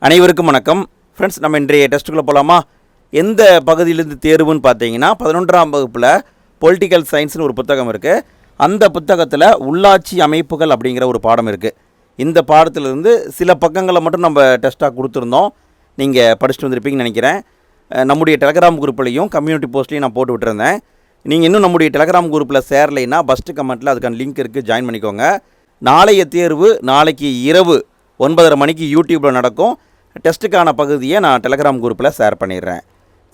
அனைவருக்கும் வணக்கம் ஃப்ரெண்ட்ஸ். நம்ம இன்றைய டெஸ்ட்டுக்குள்ளே போகலாமா? எந்த பகுதியிலேருந்து தேர்வுன்னு பார்த்தீங்கன்னா 11ஆம் வகுப்பில் பொலிட்டிக்கல் சயின்ஸ்னு ஒரு புத்தகம் இருக்குது. அந்த புத்தகத்தில் உள்ளாட்சி அமைப்புகள் அப்படிங்கிற ஒரு பாடம் இருக்குது. இந்த பாடத்திலிருந்து சில பக்கங்களை மட்டும் நம்ம டெஸ்ட்டாக கொடுத்துருந்தோம். நீங்கள் படிச்சுட்டு வந்திருப்பீங்கன்னு நினைக்கிறேன். நம்முடைய டெலகிராம் குரூப்லையும் கம்யூனிட்டி போஸ்ட்லையும் நான் போட்டு விட்டுருந்தேன். நீங்கள் இன்னும் நம்முடைய டெலகிராம் குரூப்பில் சேரலைன்னா ஃபஸ்ட்டு கமெண்ட்டில் அதுக்கான லிங்க் இருக்குது, ஜாயின் பண்ணிக்கோங்க. நாளைய தேர்வு நாளைக்கு இரவு 9:30 மணிக்கு யூடியூப்பில் நடக்கும். டெஸ்ட்டுக்கான பகுதியை நான் டெலகிராம் குரூப்பில் ஷேர் பண்ணிடுறேன்.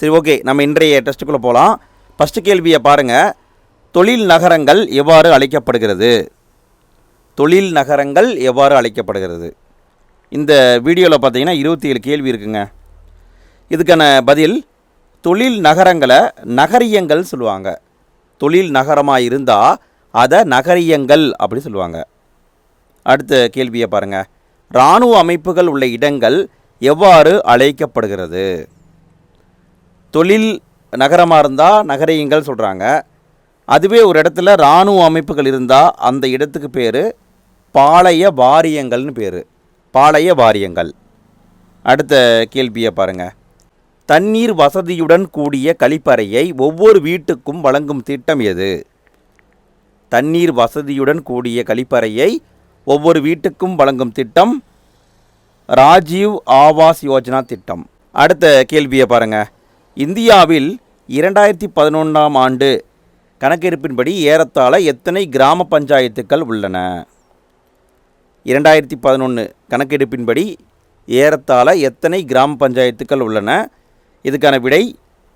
சரி, ஓகே, நம்ம இன்றைய டெஸ்ட்டுக்குள்ளே போகலாம். ஃபஸ்ட்டு கேள்வியை பாருங்கள். தொழில் நகரங்கள் எவ்வாறு அழைக்கப்படுகிறது? தொழில் நகரங்கள் எவ்வாறு அழைக்கப்படுகிறது? இந்த வீடியோவில் பார்த்தீங்கன்னா 27 கேள்வி இருக்குங்க. இதுக்கான பதில், தொழில் நகரங்களை நகரியங்கள் சொல்லுவாங்க. தொழில் நகரமாக இருந்தால் அதை நகரியங்கள் அப்படி சொல்லுவாங்க. அடுத்த கேள்வியை பாருங்கள். இராணுவ அமைப்புகள் உள்ள இடங்கள் எவ்வாறு அழைக்கப்படுகிறது? தொழில் நகரமாக இருந்தால் நகரியங்கள் சொல்கிறாங்க. அதுவே ஒரு இடத்துல இராணுவ அமைப்புகள் இருந்தால் அந்த இடத்துக்கு பேர் பாளைய வாரியங்கள்னு பேர். பாளைய வாரியங்கள். அடுத்த கேள்வியை பாருங்கள். தண்ணீர் வசதியுடன் கூடிய கழிப்பறையை ஒவ்வொரு வீட்டுக்கும் வழங்கும் திட்டம் எது? தண்ணீர் வசதியுடன் கூடிய கழிப்பறையை ஒவ்வொரு வீட்டுக்கும் வழங்கும் திட்டம் ராஜீவ் ஆவாஸ் யோஜனா திட்டம். அடுத்த கேள்வியை பாருங்கள். இந்தியாவில் 2011ஆம் ஆண்டு கணக்கெடுப்பின்படி ஏறத்தாழ எத்தனை கிராம பஞ்சாயத்துக்கள் உள்ளன? 2011 கணக்கெடுப்பின்படி ஏறத்தாழ எத்தனை கிராம பஞ்சாயத்துக்கள் உள்ளன? இதுக்கான விடை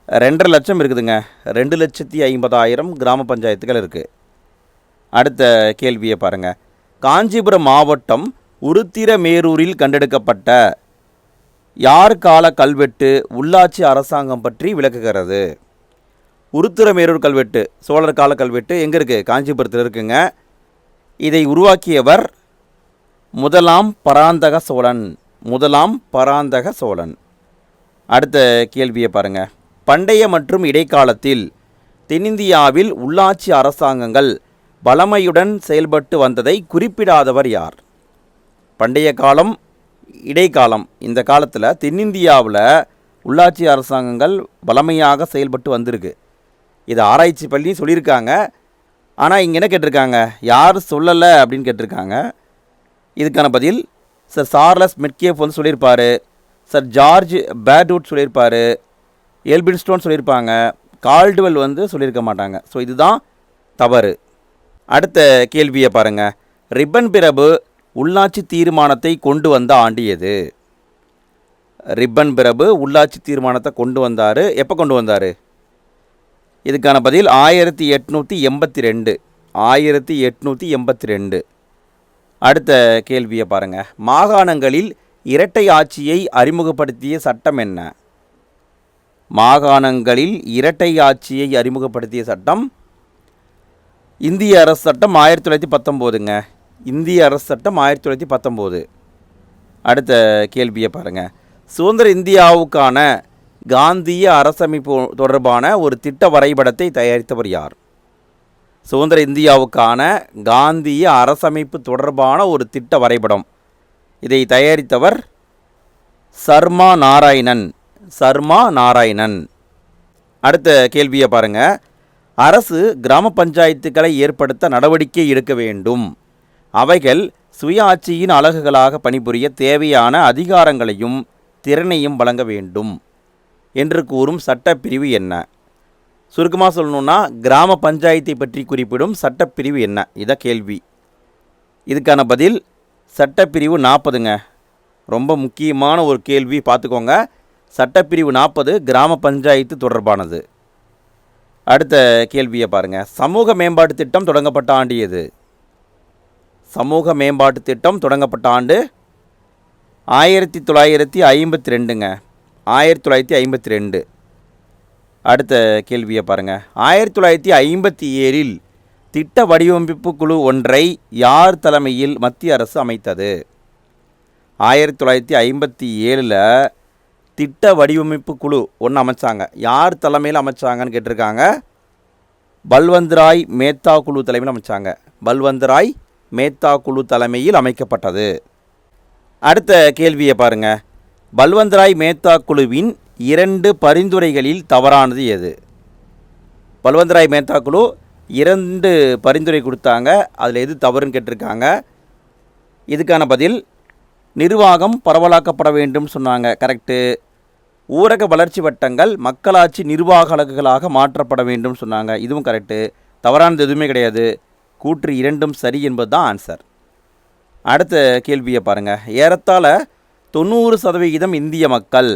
2.5 லட்சம் இருக்குதுங்க. 2,50,000 கிராம பஞ்சாயத்துக்கள் இருக்குது. அடுத்த கேள்வியை பாருங்கள். காஞ்சிபுரம் மாவட்டம் உருத்திரமேரூரில் கண்டெடுக்கப்பட்ட யார் கால கல்வெட்டு உள்ளாட்சி அரசாங்கம் பற்றி விளக்குகிறது? உருத்திரமேரூர் கல்வெட்டு, சோழர் கால கல்வெட்டு எங்கே இருக்குது? காஞ்சிபுரத்தில் இருக்குங்க. இதை உருவாக்கியவர் முதலாம் பராந்தக சோழன். முதலாம் பராந்தக சோழன். அடுத்த கேள்வியை பாருங்கள். பண்டைய மற்றும் இடைக்காலத்தில் தென்னிந்தியாவில் உள்ளாட்சி அரசாங்கங்கள் வளமையுடன் செயல்பட்டு வந்ததை குறிப்பிடாதவர் யார்? பண்டைய காலம், இடைக்காலம், இந்த காலத்தில் தென்னிந்தியாவில் உள்ளாட்சி அரசாங்கங்கள் வளமையாக செயல்பட்டு வந்திருக்கு. இதை ஆராய்ச்சி பண்ணி சொல்லியிருக்காங்க. ஆனால் இங்கே என்ன கேட்டிருக்காங்க? யார் சொல்லலை அப்படின்னு கேட்டிருக்காங்க. இதுக்கான பதில் சர் சார்லஸ் மெட்கேஃப் வந்து சொல்லியிருப்பார். சர் ஜார்ஜ் பேட்வுட் சொல்லியிருப்பார். எல்பின்ஸ்டோன் சொல்லியிருப்பாங்க. கால்டுவெல் வந்து சொல்லியிருக்க மாட்டாங்க. ஸோ இதுதான் தவறு. அடுத்த கேள்வியை பாருங்கள். ரிப்பன் பிரபு உள்ளாட்சி தீர்மானத்தை கொண்டு வந்த ஆண்டு எது? ரிப்பன் பிரபு உள்ளாட்சி தீர்மானத்தை கொண்டு வந்தார். எப்போ கொண்டு வந்தார்? இதுக்கான பதில் 1882. 1882. அடுத்த கேள்வியை பாருங்கள். மாகாணங்களில் இரட்டை ஆட்சியை அறிமுகப்படுத்திய சட்டம் என்ன? மாகாணங்களில் இரட்டை ஆட்சியை அறிமுகப்படுத்திய சட்டம் இந்திய அரசு சட்டம் 1919ங்க. இந்திய அரசு சட்டம் 1919. அடுத்த கேள்வியை பாருங்கள். சுதந்திர இந்தியாவுக்கான காந்திய அரசமைப்பு தொடர்பான ஒரு திட்ட வரைபடத்தை தயாரித்தவர் யார்? சுதந்திர இந்தியாவுக்கான காந்திய அரசமைப்பு தொடர்பான ஒரு திட்ட வரைபடம், இதை தயாரித்தவர் சர்மா நாராயணன். சர்மா நாராயணன். அடுத்த கேள்வியை பாருங்கள். அரசு கிராம பஞ்சாயத்துக்களை ஏற்படுத்த நடவடிக்கை எடுக்க வேண்டும். அவைகள் சுயாட்சியின் அலகுகளாக பணிபுரிய தேவையான அதிகாரங்களையும் திறனையும் வழங்க வேண்டும் என்று கூறும் சட்டப்பிரிவு என்ன? சுருக்கமாக சொல்லணுன்னா கிராம பஞ்சாயத்தை பற்றி குறிப்பிடும் சட்டப்பிரிவு என்ன? இதான் கேள்வி. இதுக்கான பதில் சட்டப்பிரிவு 40ங்க. ரொம்ப முக்கியமான ஒரு கேள்வி, பார்த்துக்கோங்க. சட்டப்பிரிவு 40 கிராம பஞ்சாயத்து தொடர்பானது. அடுத்த கேள்வியை பாருங்கள். சமூக மேம்பாட்டு திட்டம் தொடங்கப்பட்ட ஆண்டு எது? சமூக மேம்பாட்டு திட்டம் தொடங்கப்பட்ட ஆண்டு 1952ங்க. 1952. அடுத்த கேள்வியை பாருங்கள். 1957இல் திட்ட வடிவமைப்பு குழு ஒன்றை யார் தலைமையில் மத்திய அரசு அமைத்தது? 1957 திட்ட வடிவமைப்பு குழு ஒன்று அமைச்சாங்க. யார் தலைமையில் அமைச்சாங்கன்னு கேட்டிருக்காங்க. பல்வந்த்ராய் மேத்தா குழு தலைமையில் அமைச்சாங்க. பல்வந்த்ராய் மேத்தா குழு தலைமையில் அமைக்கப்பட்டது. அடுத்த கேள்வியை பாருங்கள். பல்வந்த்ராய் மேத்தா குழுவின் 2 பரிந்துரைகளில் தவறானது எது? பல்வந்த்ராய் மேத்தா குழு 2 பரிந்துரை கொடுத்தாங்க, அதில் எது தவறுன்னு கேட்டிருக்காங்க. இதுக்கான பதில் நிர்வாகம் பரவலாக்கப்பட வேண்டும் சொன்னாங்க, கரெக்டு. ஊரக வளர்ச்சி வட்டங்கள் மக்களாட்சி நிர்வாக அலகுகளாக மாற்றப்பட வேண்டும் சொன்னாங்க, இதுவும் கரெக்டு. தவறானது எதுவுமே கிடையாது. கூற்று 2ம் சரி என்பது தான் ஆன்சர். அடுத்த கேள்வியை பாருங்கள். ஏறத்தாழ 90% இந்திய மக்கள்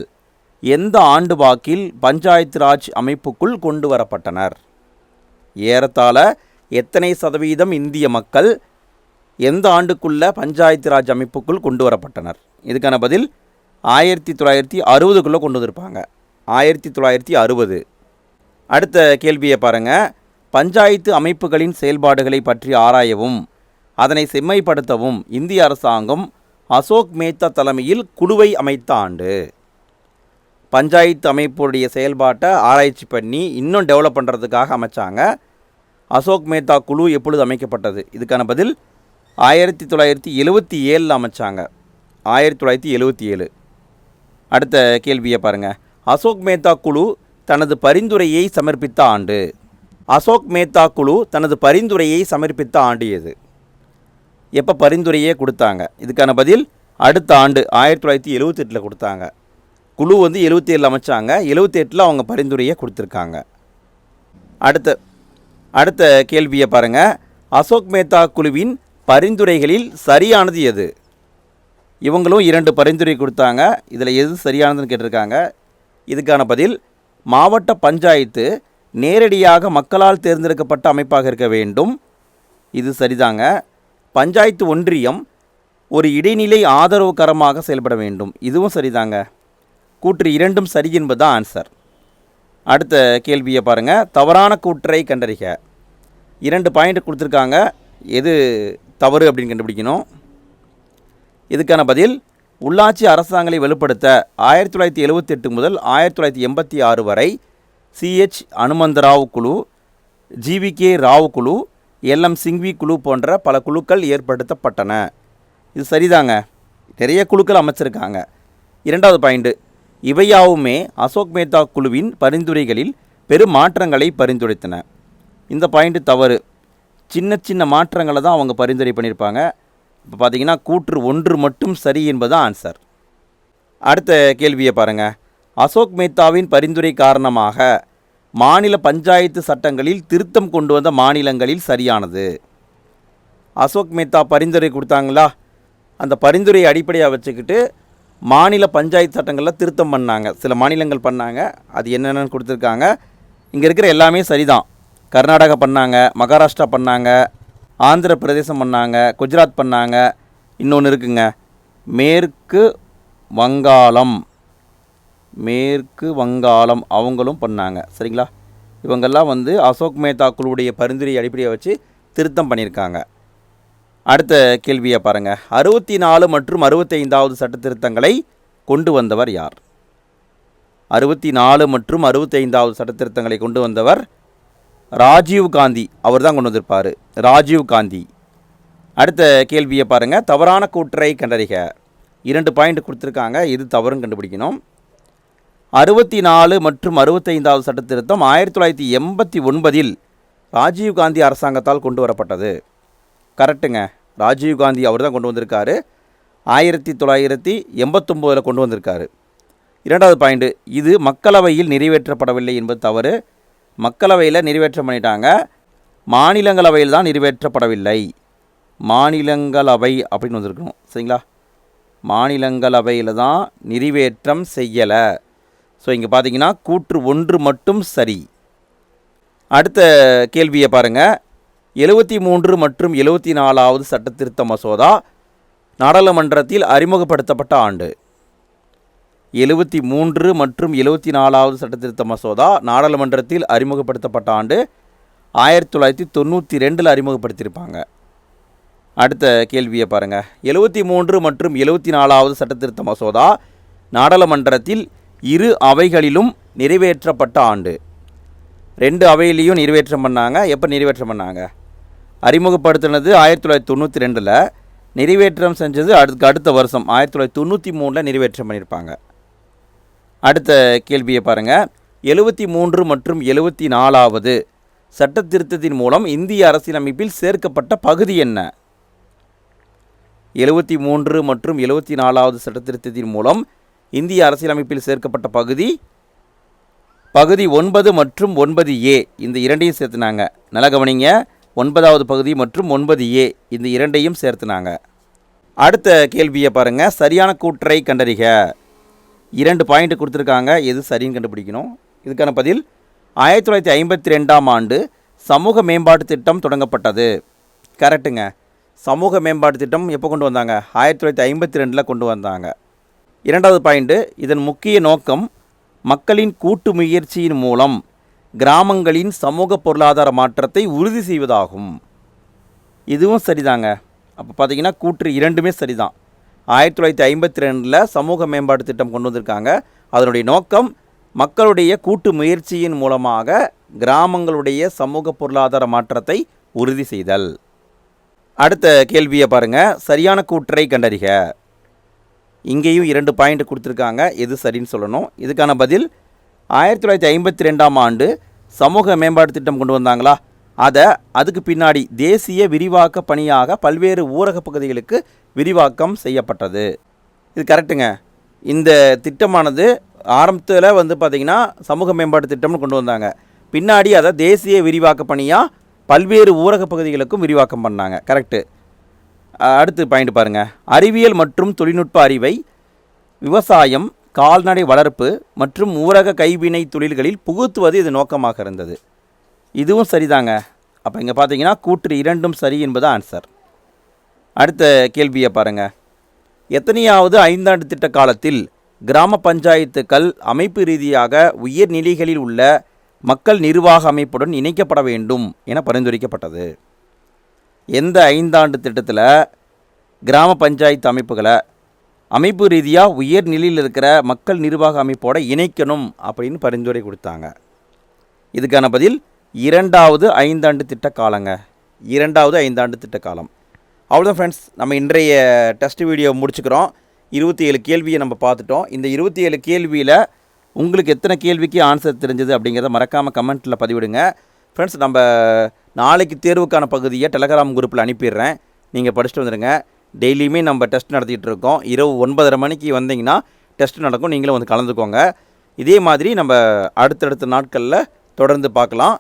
எந்த ஆண்டு வாக்கில் பஞ்சாயத்து ராஜ் அமைப்புக்குள் கொண்டு வரப்பட்டனர்? ஏறத்தாழ எத்தனை சதவீதம் இந்திய மக்கள் எந்த ஆண்டுக்குள்ள பஞ்சாயத்து ராஜ் அமைப்புக்குள் கொண்டு வரப்பட்டனர்? இதுக்கான பதில் 1960க்குள்ளே கொண்டு வந்திருப்பாங்க, 1960. அடுத்த கேள்வியை பாருங்கள். பஞ்சாயத்து அமைப்புகளின் செயல்பாடுகளை பற்றி ஆராயவும் அதனை செம்மைப்படுத்தவும் இந்திய அரசாங்கம் அசோக் மேத்தா தலைமையில் குழுவை அமைத்த ஆண்டு. பஞ்சாயத்து அமைப்புடைய செயல்பாட்டை ஆராய்ச்சி பண்ணி இன்னும் டெவலப் பண்ணுறதுக்காக அமைச்சாங்க. அசோக் மேத்தா குழு எப்பொழுது அமைக்கப்பட்டது? இதுக்கான பதில் 1977 அமைச்சாங்க, 1977. அடுத்த கேள்வியை பாருங்கள். அசோக் மேத்தா குழு தனது பரிந்துரையை சமர்ப்பித்த ஆண்டு. அசோக் மேத்தா குழு தனது பரிந்துரையை சமர்ப்பித்த ஆண்டு எது? எப்போ பரிந்துரையே கொடுத்தாங்க? இதுக்கான பதில் அடுத்த ஆண்டு 1978 கொடுத்தாங்க. குழு 77 அமைச்சாங்க, 78 அவங்க பரிந்துரையை கொடுத்துருக்காங்க. அடுத்த கேள்வியை பாருங்கள். அசோக் மேத்தா குழுவின் பரிந்துரைகளில் சரியானது எது? இவங்களும் 2 பரிந்துரை கொடுத்தாங்க, இதில் எது சரியானதுன்னு கேட்டிருக்காங்க. இதுக்கான பதில் மாவட்ட பஞ்சாயத்து நேரடியாக மக்களால் தேர்ந்தெடுக்கப்பட்ட அமைப்பாக இருக்க வேண்டும், இது சரிதாங்க. பஞ்சாயத்து ஒன்றியம் ஒரு இடைநிலை ஆதரவுகரமாக செயல்பட வேண்டும், இதுவும் சரிதாங்க. கூற்று 2ம் சரி என்பது ஆன்சர். அடுத்த கேள்வியை பாருங்கள். தவறான கூற்றை கண்டறிக. 2 பாயிண்ட் கொடுத்துருக்காங்க, எது தவறு அப்படின்னு கண்டுபிடிக்கணும். இதுக்கான பதில் உள்ளாட்சி அரசாங்கங்களை வலுப்படுத்த 1978 முதல் 1986 வரை CH அனுமந்தராவ் குழு, GVK ராவ் குழு, LM சிங்வி குழு போன்ற பல குழுக்கள் ஏற்படுத்தப்பட்டன, இது சரிதாங்க. நிறைய குழுக்கள் அமைச்சிருக்காங்க. 2வது பாயிண்ட்டு, இவையாவுமே அசோக் மேத்தா குழுவின் பரிந்துரைகளில் பெரும் மாற்றங்களை பரிந்துரைத்தன, இந்த பாயிண்ட்டு தவறு. சின்ன சின்ன மாற்றங்களை தான் அவங்க பரிந்துரை பண்ணியிருப்பாங்க. இப்போ பார்த்தீங்கன்னா கூற்று 1 மட்டும் சரி என்பது ஆன்சர். அடுத்த கேள்வியை பாருங்கள். அசோக் மேத்தாவின் பரிந்துரை காரணமாக மாநில பஞ்சாயத்து சட்டங்களில் திருத்தம் கொண்டு வந்த மாநிலங்களில் சரியானது. அசோக் மேத்தா பரிந்துரை கொடுத்தாங்களா, அந்த பரிந்துரையை அடிப்படையாக வச்சுக்கிட்டு மாநில பஞ்சாயத்து சட்டங்களில் திருத்தம் பண்ணாங்க, சில மாநிலங்கள் பண்ணாங்க, அது என்னென்னு கொடுத்துருக்காங்க. இங்கே இருக்கிற எல்லாமே சரிதான். கர்நாடகா பண்ணாங்க, மகாராஷ்டிரா பண்ணாங்க, ஆந்திர பிரதேசம் பண்ணாங்க, குஜராத் பண்ணாங்க, இன்னொன்று இருக்குங்க மேற்கு வங்காளம் அவங்களும் பண்ணாங்க, சரிங்களா. இவங்கெல்லாம் அசோக் மேத்தா குழுவுடைய பரிந்துரை அடிப்படையை வச்சு திருத்தம் பண்ணியிருக்காங்க. அடுத்த கேள்வியை பாருங்கள். 64 மற்றும் 65வது சட்ட திருத்தங்களை கொண்டு வந்தவர் யார்? 64 மற்றும் 65வது சட்ட திருத்தங்களை கொண்டு வந்தவர் ராஜீவ் காந்தி, அவர் தான் கொண்டு வந்திருப்பார், ராஜீவ் காந்தி. அடுத்த கேள்வியை பாருங்கள். தவறான கூற்றை கண்டறிக. 2 பாயிண்ட் கொடுத்துருக்காங்க, இது தவறுன்னு கண்டுபிடிக்கணும். 64 மற்றும் 65வது சட்ட திருத்தம் 1989 ராஜீவ் காந்தி அரசாங்கத்தால் கொண்டு வரப்பட்டது, கரெக்டுங்க. ராஜீவ் காந்தி அவர் தான் கொண்டு வந்திருக்காரு, 1989 கொண்டு வந்திருக்காரு. 2வது பாயிண்ட், இது மக்களவையில் நிறைவேற்றப்படவில்லை என்பது தவறு. மக்களவையில் நிறைவேற்றம் பண்ணிட்டாங்க, மாநிலங்களவையில் தான் நிறைவேற்றப்படவில்லை. மாநிலங்களவை அப்படின்னு வந்திருக்கணும், சரிங்களா. மாநிலங்களவையில் தான் நிறைவேற்றம் செய்யலை. ஸோ இங்கே பார்த்தீங்கன்னா கூற்று 1 மட்டும் சரி. அடுத்த கேள்வியை பாருங்கள். 73 மற்றும் 74வது சட்ட திருத்த மசோதா நாடாளுமன்றத்தில் அறிமுகப்படுத்தப்பட்ட ஆண்டு. 73 மற்றும் 74வது சட்ட திருத்த மசோதா நாடாளுமன்றத்தில் அறிமுகப்படுத்தப்பட்ட ஆண்டு 1992 அறிமுகப்படுத்தியிருப்பாங்க. அடுத்த கேள்வியை பாருங்கள். 73 மற்றும் 74வது சட்ட திருத்த மசோதா நாடாளுமன்றத்தில் 2 அவைகளிலும் நிறைவேற்றப்பட்ட ஆண்டு. 2 அவையிலையும் நிறைவேற்றம் பண்ணாங்க. எப்போ நிறைவேற்றம் பண்ணாங்க? அறிமுகப்படுத்தினது 1992, நிறைவேற்றம் செஞ்சது அடுத்த வருஷம் 1993 நிறைவேற்றம் பண்ணியிருப்பாங்க. அடுத்த கேள்வியை பாருங்கள். 73 மற்றும் 74வது சட்ட திருத்தத்தின் மூலம் இந்திய அரசியலமைப்பில் சேர்க்கப்பட்ட பகுதி என்ன? 73 மற்றும் 74வது சட்ட திருத்தத்தின் மூலம் இந்திய அரசியலமைப்பில் சேர்க்கப்பட்ட பகுதி 9 மற்றும் 9A இந்த இரண்டையும் சேர்த்துனாங்க. நல்லா கவனிங்க, 9வது பகுதி மற்றும் 9A இந்த இரண்டையும் சேர்த்துனாங்க. அடுத்த கேள்வியை பாருங்கள். சரியான கூற்றை கண்டறிக. 2 பாயிண்ட் கொடுத்துருக்காங்க, எது சரின்னு கண்டுபிடிக்கணும். இதுக்கான பதில் 1952ஆம் ஆண்டு சமூக மேம்பாட்டு திட்டம் தொடங்கப்பட்டது. கரெக்டுங்க. சமூக மேம்பாட்டு திட்டம் எப்போ கொண்டு வந்தாங்க? 1952 கொண்டு வந்தாங்க. 2வது பாயிண்ட்டு, இதன் முக்கிய நோக்கம் மக்களின் கூட்டு முயற்சியின் மூலம் கிராமங்களின் சமூக பொருளாதார மாற்றத்தை உறுதி செய்வதாகும். இதுவும் சரிதாங்க. அப்போ பார்த்தீங்கன்னா கூற்று இரண்டுமே சரிதான். 1952 சமூக மேம்பாட்டு திட்டம் கொண்டு வந்திருக்காங்க. அதனுடைய நோக்கம் மக்களுடைய கூட்டு முயற்சியின் மூலமாக கிராமங்களுடைய சமூக பொருளாதார மாற்றத்தை உறுதி செய்தல். அடுத்த கேள்வியை பாருங்கள். சரியான கூற்றை கண்டறிக. இங்கேயும் 2 பாயிண்ட் கொடுத்துருக்காங்க, எது சரின்னு சொல்லணும். இதுக்கான பதில் 1952ஆம் ஆண்டு சமூக மேம்பாட்டு திட்டம் கொண்டு வந்தாங்களா, அதுக்கு பின்னாடி தேசிய விரிவாக்க பணியாக பல்வேறு ஊரக பகுதிகளுக்கு விரிவாக்கம் செய்யப்பட்டது. இது கரெக்டுங்க. இந்த திட்டமானது ஆரம்பத்தில் பார்த்திங்கன்னா சமூக மேம்பாட்டு திட்டம்னு கொண்டு வந்தாங்க. பின்னாடி அதை தேசிய விரிவாக்க பணியாக பல்வேறு ஊரக பகுதிகளுக்கும் விரிவாக்கம் பண்ணாங்க. கரெக்டு. அடுத்து பாயிண்ட் பாருங்கள். அறிவியல் மற்றும் தொழில்நுட்ப அறிவை விவசாயம், கால்நடை வளர்ப்பு மற்றும் ஊரக கைவினை தொழில்களில் புகுத்துவது இது நோக்கமாக இருந்தது. இதுவும் சரிதாங்க. அப்போ இங்கே பார்த்தீங்கன்னா கூற்று இரண்டும் சரி என்பது ஆன்சர். அடுத்த கேள்வியை பாருங்கள். எத்தனையாவது 5ஆண்டு திட்ட காலத்தில் கிராம பஞ்சாயத்துக்கள் அமைப்பு ரீதியாக உயர்நிலைகளில் உள்ள மக்கள் நிர்வாக அமைப்புடன் இணைக்கப்பட வேண்டும் என பரிந்துரைக்கப்பட்டது? எந்த 5ஆண்டு திட்டத்தில் கிராம பஞ்சாயத்து அமைப்புகளை அமைப்பு ரீதியாக உயர் நிலையில் இருக்கிற மக்கள் நிர்வாக அமைப்போடு இணைக்கணும் அப்படின்னு பரிந்துரை கொடுத்தாங்க? இதுக்கான பதில் 2வது 5ஆண்டு திட்ட காலங்க. 2வது 5ஆண்டு திட்ட காலம். அவ்வளோதான் ஃப்ரெண்ட்ஸ், நம்ம இன்றைய டெஸ்ட் வீடியோ முடிச்சுக்கிறோம். 27 கேள்வியை நம்ம பார்த்துட்டோம். இந்த 27 கேள்வியில் உங்களுக்கு எத்தனை கேள்விக்கு ஆன்சர் தெரிஞ்சது அப்படிங்கிறத மறக்காமல் கமெண்ட்டில் பதிவிடுங்க. ஃப்ரெண்ட்ஸ், நம்ம நாளைக்கு தேர்வுக்கான பகுதியை டெலகிராம் குரூப்பில் அனுப்பிடுறேன். நீங்கள் படிச்சுட்டு வந்துடுங்க. டெய்லியுமே நம்ம டெஸ்ட் நடத்திட்டு இருக்கோம். இரவு 9:30 மணிக்கு வந்தீங்கன்னா டெஸ்ட் நடக்கும். நீங்களும் வந்து கலந்துக்கோங்க. இதே மாதிரி நம்ம அடுத்தடுத்த நாட்களில் தொடர்ந்து பார்க்கலாம்.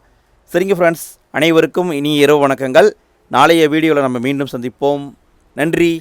சரிங்க ஃப்ரெண்ட்ஸ், அனைவருக்கும் இனி இரவு வணக்கங்கள். நாளைய வீடியோவில் நம்ம மீண்டும் சந்திப்போம். நன்றி.